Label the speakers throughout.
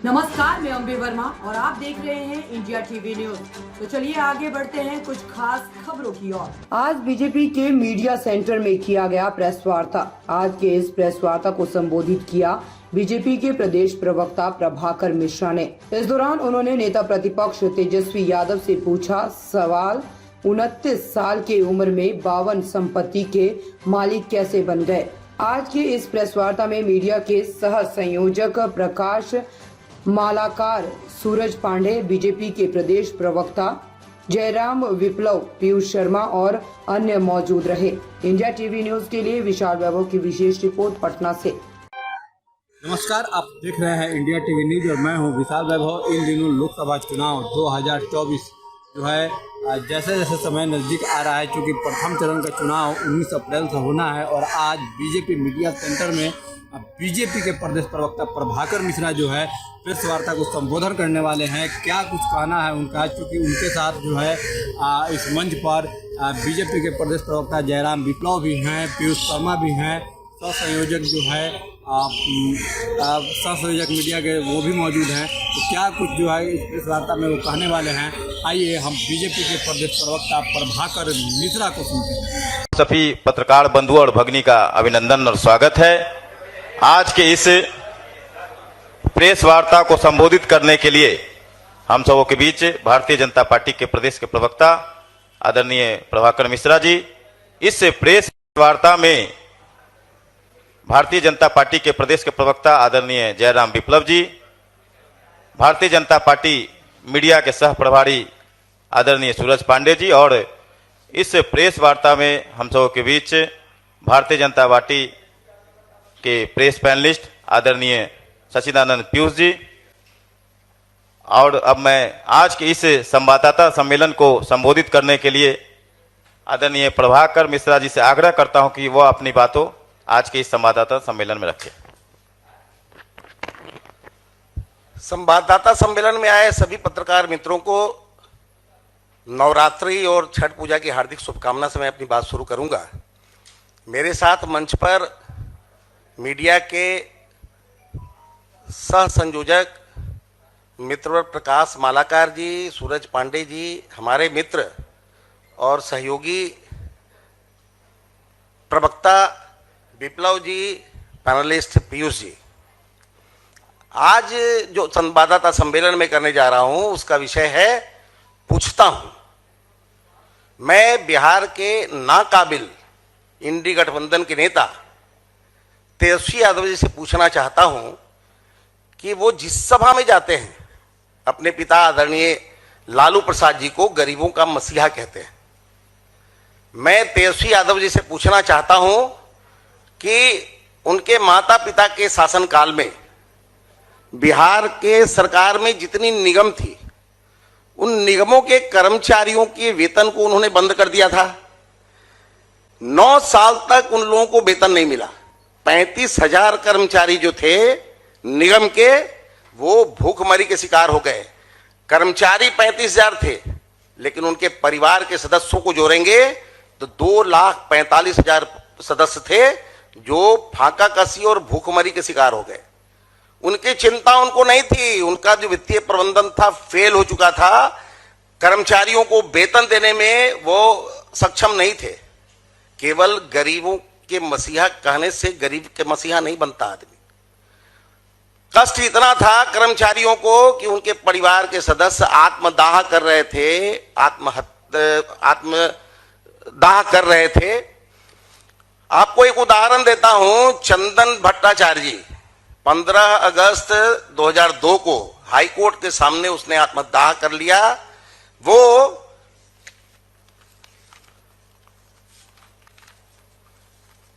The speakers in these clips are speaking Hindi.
Speaker 1: नमस्कार, मैं अंबे वर्मा और आप देख रहे हैं इंडिया टीवी न्यूज। तो चलिए आगे बढ़ते हैं कुछ खास खबरों की ओर। आज बीजेपी के मीडिया सेंटर में किया गया प्रेस वार्ता। आज के इस प्रेस वार्ता को संबोधित किया बीजेपी के प्रदेश प्रवक्ता प्रभाकर मिश्रा ने। इस दौरान उन्होंने नेता प्रतिपक्ष तेजस्वी यादव से पूछा सवाल, 29 साल की उम्र में 52 संपत्ति के मालिक कैसे बन गए। आज के इस प्रेस वार्ता में मीडिया के सह संयोजक प्रकाश मालाकार, सूरज पांडे, बीजेपी के प्रदेश प्रवक्ता जयराम विप्लव, पीयूष शर्मा और अन्य मौजूद रहे। इंडिया टीवी न्यूज के लिए विशाल वैभव की विशेष रिपोर्ट पटना से।
Speaker 2: नमस्कार, आप देख रहे हैं इंडिया टीवी न्यूज और मैं हूं विशाल वैभव। इन दिनों लोकसभा चुनाव 2024 जो है जैसे जैसे समय नज़दीक आ रहा है, क्योंकि प्रथम चरण का चुनाव 19 अप्रैल से होना है और आज बीजेपी मीडिया सेंटर में बीजेपी के प्रदेश प्रवक्ता प्रभाकर मिश्रा जो है प्रेस वार्ता को संबोधन करने वाले हैं। क्या कुछ कहना है उनका, क्योंकि उनके साथ जो है इस मंच पर बीजेपी के प्रदेश प्रवक्ता जयराम विप्लव भी हैं, पीयूष शर्मा भी हैं, सहसंयोजक जो है सहसंयोजक मीडिया के वो भी मौजूद हैं। तो क्या कुछ जो है इस प्रेस वार्ता में वो कहने वाले हैं, आइए हम बीजेपी के प्रदेश प्रवक्ता प्रभाकर मिश्रा को सुनते हैं।
Speaker 3: सभी पत्रकार बंधु और भगिनी का अभिनंदन और स्वागत है। आज के इस प्रेस वार्ता को संबोधित करने के लिए हम सबों के बीच भारतीय जनता पार्टी के प्रदेश के प्रवक्ता आदरणीय प्रभाकर मिश्रा जी। इस प्रेस वार्ता में भारतीय जनता पार्टी के प्रदेश के प्रवक्ता आदरणीय जयराम विप्लव जी, भारतीय जनता पार्टी मीडिया के सह प्रभारी आदरणीय सूरज पांडे जी और इस प्रेस वार्ता में हम सबों के बीच भारतीय जनता पार्टी के प्रेस पैनलिस्ट आदरणीय सचिदानंद पीयूष जी। और अब मैं आज के इस संवाददाता सम्मेलन को संबोधित करने के लिए आदरणीय प्रभाकर मिश्रा जी से आग्रह करता हूं कि वह अपनी बातों आज के इस संवाददाता सम्मेलन में रखें।
Speaker 4: संवाददाता सम्मेलन में आए सभी पत्रकार मित्रों को नवरात्रि और छठ पूजा की हार्दिक शुभकामना से मैं अपनी बात शुरू करूंगा। मेरे साथ मंच पर मीडिया के सह संयोजक मित्र प्रकाश मालाकार जी, सूरज पांडे जी, हमारे मित्र और सहयोगी प्रवक्ता विप्लव जी, पैनलिस्ट पीयूष जी। आज जो संवाददाता सम्मेलन में करने जा रहा हूं उसका विषय है पूछता हूं। मैं बिहार के नाकाबिल इंडी गठबंधन के नेता तेजस्वी यादव जी से पूछना चाहता हूं कि वो जिस सभा में जाते हैं अपने पिता आदरणीय लालू प्रसाद जी को गरीबों का मसीहा कहते हैं। मैं तेजस्वी यादव जी से पूछना चाहता हूं कि उनके माता पिता के शासनकाल में बिहार के सरकार में जितनी निगम थी उन निगमों के कर्मचारियों के वेतन को उन्होंने बंद कर दिया था। 9 साल तक उन लोगों को वेतन नहीं मिला। 35,000 कर्मचारी जो थे निगम के वो भूखमरी के शिकार हो गए। कर्मचारी 35,000 थे, लेकिन उनके परिवार के सदस्यों को जोड़ेंगे तो 2,45,000 सदस्य थे जो फाका कसी और भूखमरी के शिकार हो गए। उनकी चिंता उनको नहीं थी, उनका जो वित्तीय प्रबंधन था फेल हो चुका था। कर्मचारियों को वेतन देने में वो सक्षम नहीं थे। केवल गरीबों के मसीहा कहने से गरीब के मसीहा नहीं बनता आदमी। कष्ट इतना था कर्मचारियों को कि उनके परिवार के सदस्य आत्मदाह कर रहे थे, आत्मदाह कर रहे थे। आपको एक उदाहरण देता हूं। चंदन भट्टाचार्य जी 15 अगस्त 2002 को हाई कोर्ट के सामने उसने आत्मदाह कर लिया। वो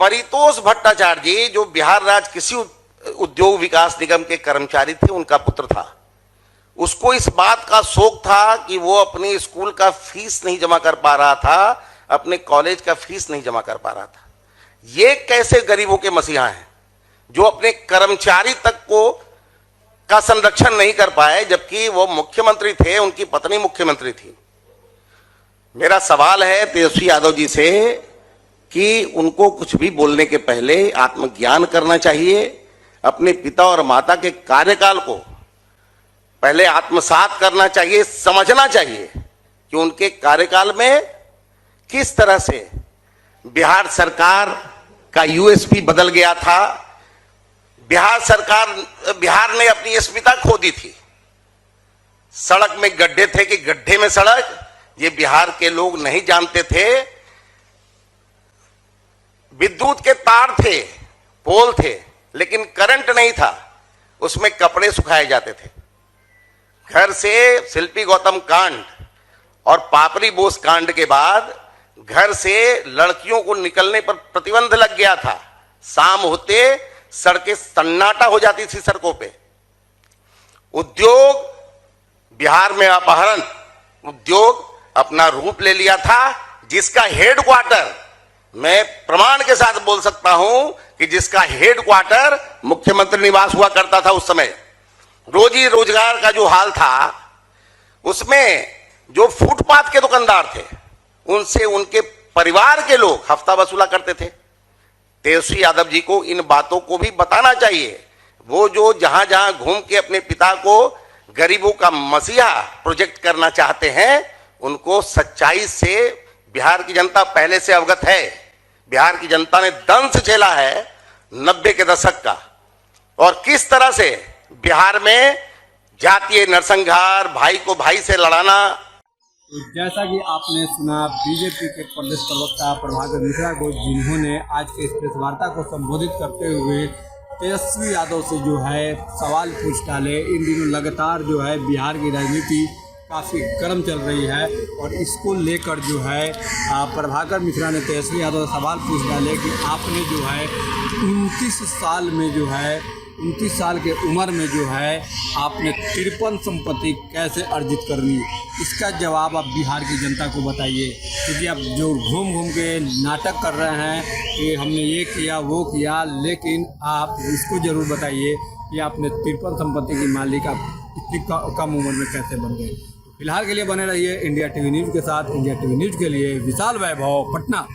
Speaker 4: परितोष भट्टाचार्य जी जो बिहार राज्य कृषि उद्योग विकास निगम के कर्मचारी थे, उनका पुत्र था। उसको इस बात का शौक था कि वो अपने स्कूल का फीस नहीं जमा कर पा रहा था, अपने कॉलेज का फीस नहीं जमा कर पा रहा था। ये कैसे गरीबों के मसीहा हैं जो अपने कर्मचारी तक को का संरक्षण नहीं कर पाए, जबकि वो मुख्यमंत्री थे, उनकी पत्नी मुख्यमंत्री थी। मेरा सवाल है तेजस्वी यादव जी से कि उनको कुछ भी बोलने के पहले आत्मज्ञान करना चाहिए। अपने पिता और माता के कार्यकाल को पहले आत्मसात करना चाहिए, समझना चाहिए कि उनके कार्यकाल में किस तरह से बिहार सरकार का यूएसपी बदल गया था। बिहार ने अपनी अस्मिता खो दी थी। सड़क में गड्ढे थे कि गड्ढे में सड़क, ये बिहार के लोग नहीं जानते थे। विद्युत के तार थे, पोल थे, लेकिन करंट नहीं था, उसमें कपड़े सुखाए जाते थे। घर से शिल्पी गौतम कांड और पापरी बोस कांड के बाद घर से लड़कियों को निकलने पर प्रतिबंध लग गया था। शाम होते सड़कें सन्नाटा हो जाती थी सड़कों पे। उद्योग, बिहार में अपहरण उद्योग अपना रूप ले लिया था, जिसका हेडक्वार्टर, मैं प्रमाण के साथ बोल सकता हूं कि जिसका हेडक्वार्टर मुख्यमंत्री निवास हुआ करता था उस समय। रोजी रोजगार का जो हाल था, उसमें जो फुटपाथ के दुकानदार थे, उनसे उनके परिवार के लोग हफ्ता वसूला करते थे। तेजस्वी यादव जी को इन बातों को भी बताना चाहिए। वो जो जहां जहां घूम के अपने पिता को गरीबों का मसीहा प्रोजेक्ट करना चाहते हैं, उनको सच्चाई से बिहार की जनता पहले से अवगत है। बिहार की जनता ने दंश झेला है 90 के दशक का, और किस तरह से बिहार में जातीय नरसंहार, भाई को भाई से लड़ाना।
Speaker 2: तो जैसा कि आपने सुना, बीजेपी के प्रदेश प्रवक्ता प्रभाकर मिश्रा को, जिन्होंने आज के इस प्रेस वार्ता को संबोधित करते हुए तेजस्वी यादव से जो है सवाल पूछ डाले। इन दिनों लगातार जो है बिहार की राजनीति काफ़ी गर्म चल रही है, और इसको लेकर जो है प्रभाकर मिश्रा ने तेजस्वी यादव से सवाल पूछ डाले कि आपने जो है 29 साल में जो है 29 साल के उम्र में जो है आपने 53 संपत्ति कैसे अर्जित कर ली। इसका जवाब आप बिहार की जनता को बताइए, क्योंकि आप जो घूम घूम के नाटक कर रहे हैं कि हमने ये किया वो किया, लेकिन आप इसको ज़रूर बताइए कि आपने 53 संपत्ति की मालिक आप इतनी कम उम्र में कैसे बन गए। फिलहाल के लिए बने रहिए इंडिया टीवी न्यूज़ के साथ। इंडिया टीवी न्यूज़ के लिए विशाल वैभव, पटना।